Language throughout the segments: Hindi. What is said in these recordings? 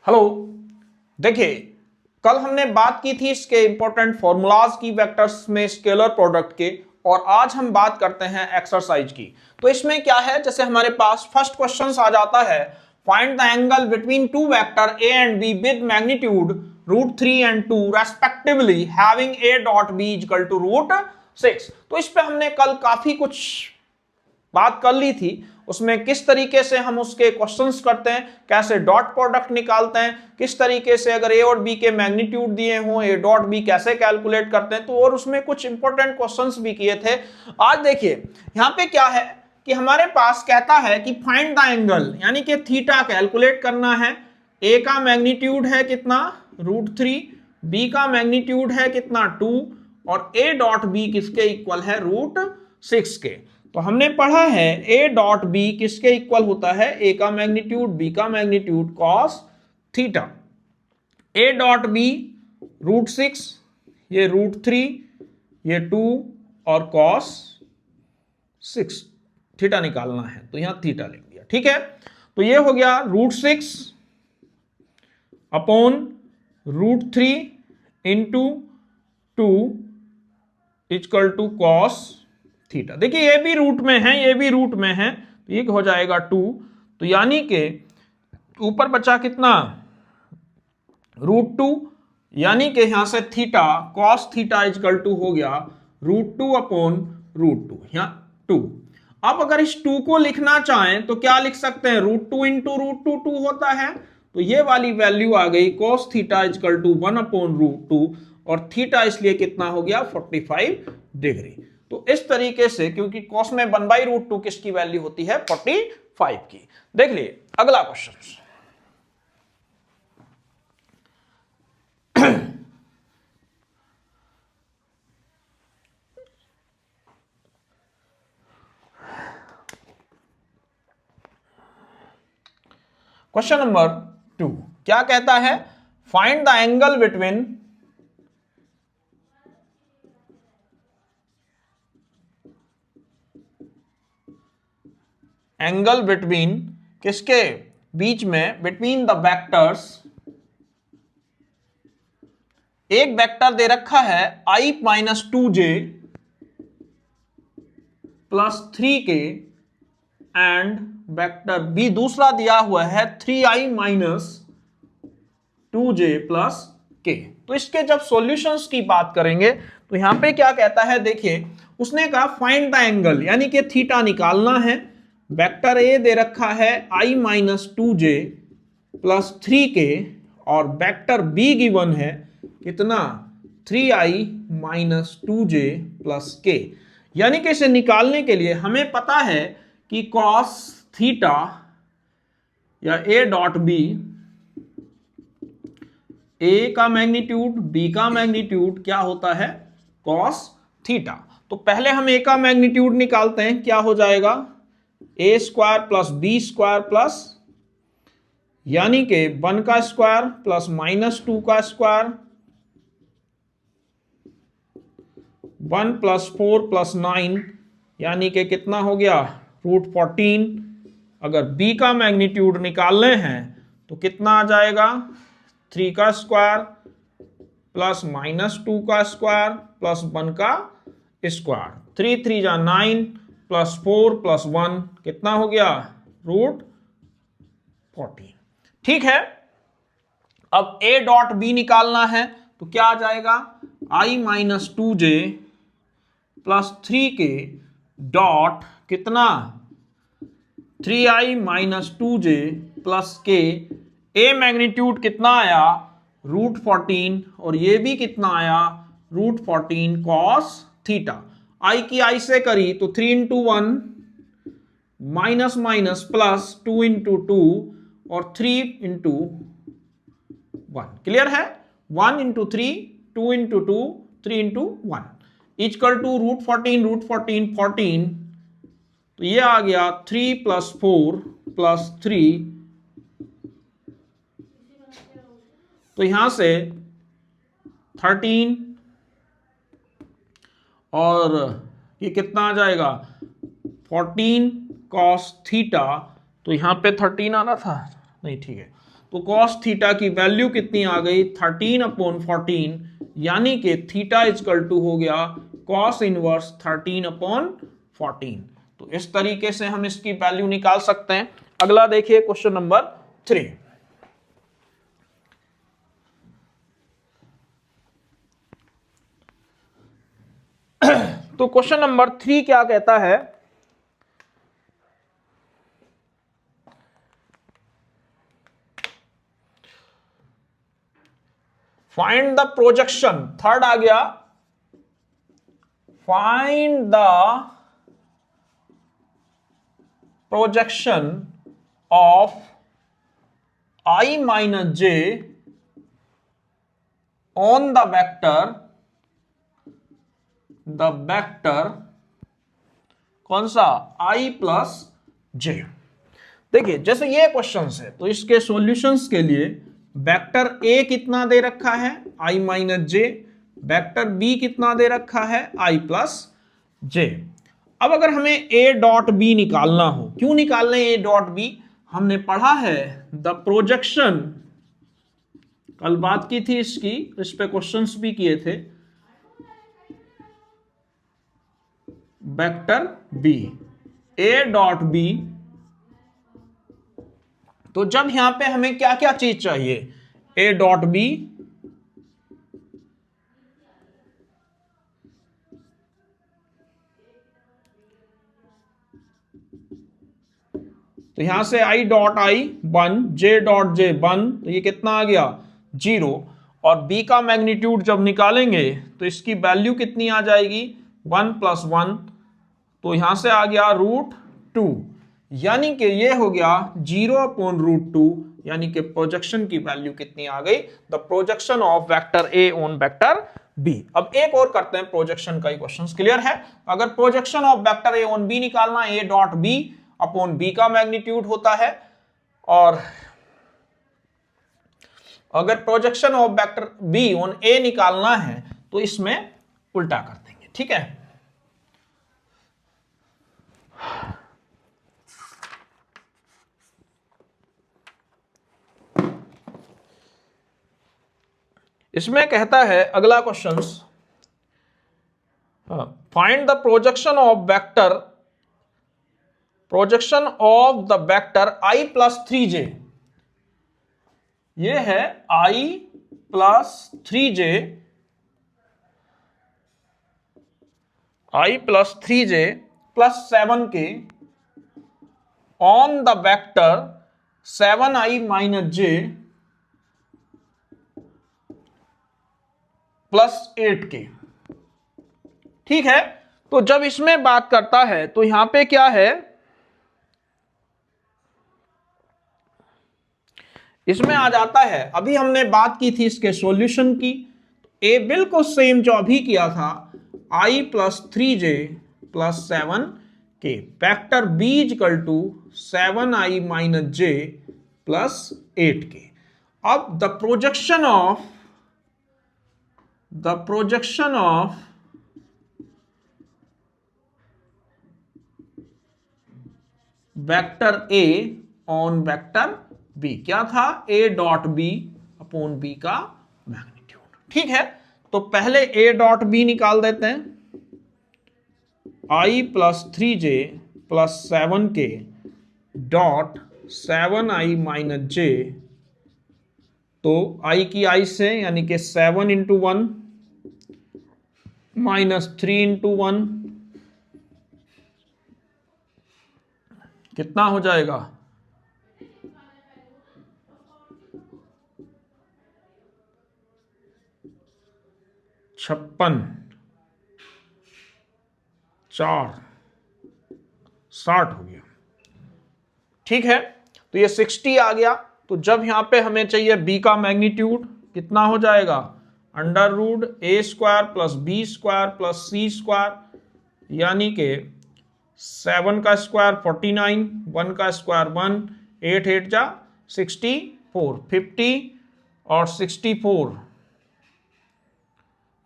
हेलो, देखिए कल हमने बात की थी इसके इंपॉर्टेंट फॉर्मूलाज की वेक्टर्स में स्केलर प्रोडक्ट के, और आज हम बात करते हैं एक्सरसाइज की। तो इसमें क्या है, जैसे हमारे पास फर्स्ट क्वेश्चन आ जाता है, find the angle between two vector A and B with magnitude √3 and 2 respectively having a dot b equal to √6। तो इस पे हमने कल काफी कुछ बात कर ली थी, उसमें किस तरीके से हम उसके क्वेश्चंस करते हैं, कैसे डॉट प्रोडक्ट निकालते हैं, किस तरीके से अगर ए और बी के मैग्नीट्यूड दिए हों ए डॉट बी कैसे कैलकुलेट करते हैं, तो और उसमें कुछ इंपॉर्टेंट क्वेश्चंस भी किए थे। आज देखिए यहां पे क्या है कि हमारे पास कहता है कि फाइंड द एंगल, यानी कि थीटा कैलकुलेट करना है। ए का मैग्नीट्यूड है कितना √3, बी का मैग्नीट्यूड है कितना 2, और ए डॉट बी किसके इक्वल है √6 के। तो हमने पढ़ा है ए डॉट बी किसके इक्वल होता है, ए का मैग्नीट्यूड बी का magnitude cos theta. A dot B √6, ये √3, ये 2 और कॉस 6, थीटा निकालना है तो यहां थीटा लिख दिया। ठीक है, तो ये हो गया √6 upon √3 into 2 equal to cos theta. देखिए ये भी रूट में है, ये भी रूट में है, तो ये हो जाएगा 2। तो यानी कि ऊपर बचा कितना √2, यानी कि यहां से theta cos theta equal to हो गया √2 अपॉन √2, यहाँ 2। अब अगर इस 2 को लिखना चाहें तो क्या लिख सकते हैं, √2 इंटू √2 2 होता है, तो ये वाली वैल्यू आ गई cos theta equal to 1 upon √2, और थीटा इसलिए कितना हो गया 45 डिग्री। तो इस तरीके से, क्योंकि कॉस में 1/√2 किसकी वैल्यू होती है 45 की। देख लिए अगला क्वेश्चन। क्वेश्चन नंबर 2 क्या कहता है, find the angle between angle between किसके बीच में, बिटवीन द वेक्टर्स। एक वेक्टर दे रखा है i - 2j + 3k and vector B दूसरा दिया हुआ है 3i - 2j + k। तो इसके जब सॉल्यूशंस की बात करेंगे तो यहां पे क्या कहता है, देखिए उसने कहा फाइंड द एंगल, यानी कि थीटा निकालना है। वेक्टर ए दे रखा है i - 2j + 3k, और वेक्टर बी गिवन है कितना 3i - 2j + k। यानी कि इसे निकालने के लिए हमें पता है कि cos थीटा या a डॉट बी, ए का मैग्नीट्यूड बी का मैग्नीट्यूड क्या होता है cos थीटा। तो पहले हम ए का मैग्नीट्यूड निकालते हैं, क्या हो जाएगा a² + b² प्लस, यानी कि 1 का स्क्वायर प्लस -2 का स्क्वायर, 1 + 4 + 9, यानी कि कितना हो गया √14। अगर b का मैग्नीट्यूड निकालने हैं तो कितना आ जाएगा 3 का स्क्वायर प्लस -2 का स्क्वायर प्लस 1 का स्क्वायर, 3 3 जा 9 + 4 + 1 कितना हो गया √14। ठीक है, अब a डॉट b निकालना है तो क्या आ जाएगा i - 2j + 3k डॉट कितना 3i - 2j + k। a magnitude कितना आया √14, और ये भी कितना आया √14 cos थीटा। i की i से करी तो 3 × 1 माइनस माइनस प्लस 2 × 2 और 3 × 1। क्लियर है, 1 × 3 2 × 2 3 × 1 इक्वल टू √14 √14 14। तो ये आ गया 3 + 4 + 3, तो यहां से 13, और ये कितना आ जाएगा 14 cos थीटा। तो यहां पे 13 आना था, नहीं ठीक है, तो कॉस थीटा की वैल्यू कितनी आ गई 13/14, यानी कि थीटा इजकल टू हो गया कॉस इनवर्स 13/14। तो इस तरीके से हम इसकी वैल्यू निकाल सकते हैं। अगला देखिए क्वेश्चन नंबर 3। तो क्वेश्चन नंबर 3 क्या कहता है, फाइंड द प्रोजेक्शन, थर्ड आ गया, find the projection of I minus j on the vector कौन सा I प्लस j। देखिए जैसे ये क्वेश्चन है तो इसके सॉल्यूशंस के लिए वेक्टर A कितना दे रखा है I minus j, vector B कितना दे रखा है I प्लस j। अब अगर हमें A डॉट B निकालना हो, क्यों निकालना है A डॉट B, हमने पढ़ा है द प्रोजेक्शन, कल बात की थी इसकी, इस पे क्वेश्चंस भी किए थे, vector B A dot B। तो जब यहां पे हमें क्या क्या चीज चाहिए, A डॉट B, तो यहां से I dot I 1, J dot J 1, तो ये कितना आ गया 0, और B का मैग्नीट्यूड जब निकालेंगे तो इसकी वैल्यू कितनी आ जाएगी 1 प्लस 1, तो यहां से आ गया √2, यानी कि ये हो गया 0/√2, यानी कि प्रोजेक्शन की वैल्यू कितनी आ गई, the projection of vector A on vector B। अब एक और करते हैं प्रोजेक्शन का ही क्वेश्चन, क्लियर है। अगर projection of vector A on B निकालना, A dot B upon B का मैग्नीट्यूड होता है, और अगर projection of vector B on A निकालना है तो इसमें उल्टा कर देंगे, ठीक है। इसमें कहता है अगला question, find the projection of the vector I plus 3j, ये है I plus 3j, I plus 3j plus 7k on the vector 7I minus j plus 8k, ठीक है। तो जब इसमें बात करता है तो यहां पे क्या है, इसमें आ जाता है, अभी हमने बात की थी इसके सॉल्यूशन की, ए बिल्कुल सेम जो अभी किया था, I plus 3j plus 7k, vector B equal to 7I minus j plus 8k। अब the projection of vector A on vector B क्या था, A dot B upon B का मैग्नीट्यूड, ठीक है। तो पहले A डॉट B निकाल देते हैं, I plus 3j plus 7k dot 7I minus j, तो I की I से, यानी कि 7 इंटू 1 माइनस 3 इंटू 1 कितना हो जाएगा 56, 4, 60 हो गया, ठीक है। तो ये 60 आ गया। तो जब यहां पे हमें चाहिए B का मैग्नीट्यूड, कितना हो जाएगा √A² plus B² plus C², यानी कि 7 का स्क्वायर 49, 1 का स्क्वायर 1, 8 8 जा 64, 50 और 64,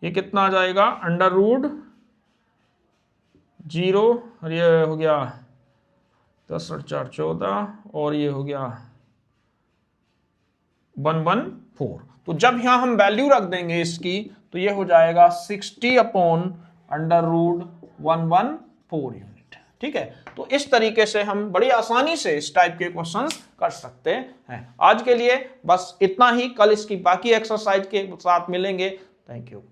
ये कितना आ जाएगा √0, और ये हो गया 10 8 4 14, और ये हो गया 114। तो जब यहां हम वैल्यू रख देंगे इसकी तो ये हो जाएगा 60/√114 यूनिट। ठीक है, तो इस तरीके से हम बड़ी आसानी से इस टाइप के क्वेश्चंस कर सकते हैं। आज के लिए बस इतना ही, कल इसकी बाकी एक्सरसाइज के साथ मिलेंगे। Thank you.